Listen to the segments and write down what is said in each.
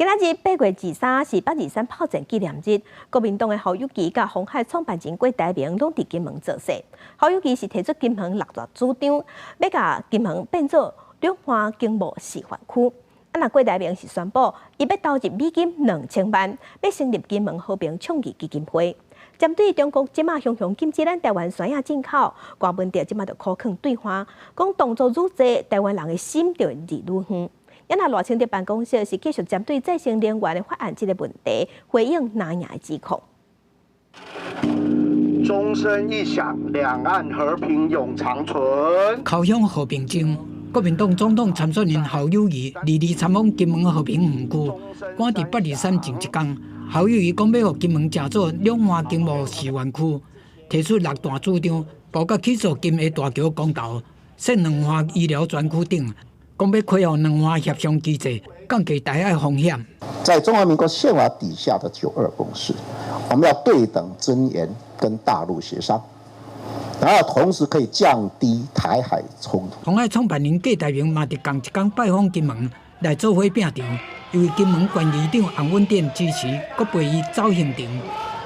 今仔日8月23是823炮战纪念日，国民党的侯友宜甲鸿海创办人郭台铭拢伫金门做势。侯友宜是提出金门6大主张，要甲金门变做两岸经贸示范区。那郭台铭是宣布，伊要投入美金2000万，要成立金门和平倡议基金会。针对中国即马雄雄禁止咱台湾山野进口，郭文哲即马就苦劝对方，讲动作愈济，台湾人的心就会离愈远。咱那赖清德办公室是继续针对再生能源的法案这个问题，回应南亚的指控。钟声一响，两岸和平永长存。靠向和平中，国民党总统参选人侯友宜日日参访金门和平园区，赶伫823前一天，侯友宜讲要互金门成做两岸经贸示范区，提出6大主张，包括起诉金厦大桥公道、设两岸医疗专区等。讲要开放两岸协商机制，降低台海风险。在中华民国宪法底下的9·2共识，我们要对等尊严跟大陆协商，然后同时可以降低台海冲突。鸿海创办人郭台铭嘛，伫同一天拜访金门来做伙拼场，由于金门县议长洪文典支持，阁陪伊走行程。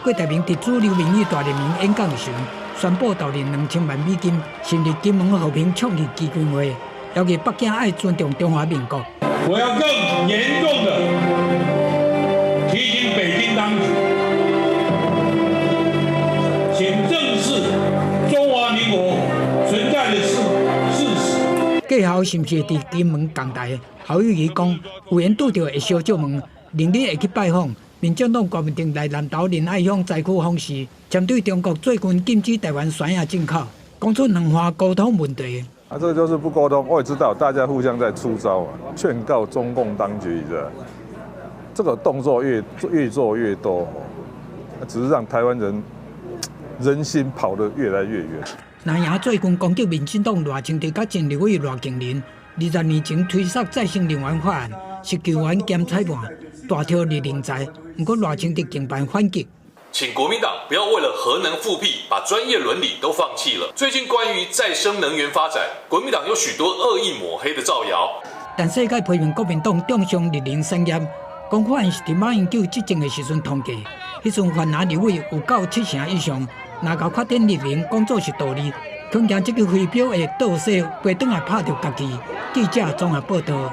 郭台铭伫主流民意大联盟演讲时，宣布投入2000万美金，成立金门和平倡议基金会。要求北京爱尊重中华民国。我要更严重的提醒北京当局，请正视中华民国存在的事实。季后是毋是伫金门共台？侯友宜讲，有缘拄到会小借问，明日会去拜访。民进党国民党来南投仁爱乡灾区访视，针对中国最近禁止台湾山野进口，讲出两岸沟通问题。这个就是不沟通，我也知道大家互相在出招啊，劝告中共当局的这个动作越做越多，只是让台湾人心跑得越来越远。南洋最近攻击民进党赖清德甲前立委赖景麟，20年前推出再生能源法案，是球员兼裁判，大挑立人才，不过赖清德竟办反击。请国民党不要为了核能复辟，把专业伦理都放弃了。最近关于再生能源发展，国民党有许多恶意抹黑的造谣。但世界批评国民党重伤日零产业，讲法案是伫马英九执政的时阵通过，迄阵泛蓝立委有到70%以上，若到确定日零讲做是道理，恐惊这个飞镖会倒射，飞转来拍着家己。记者综合报道。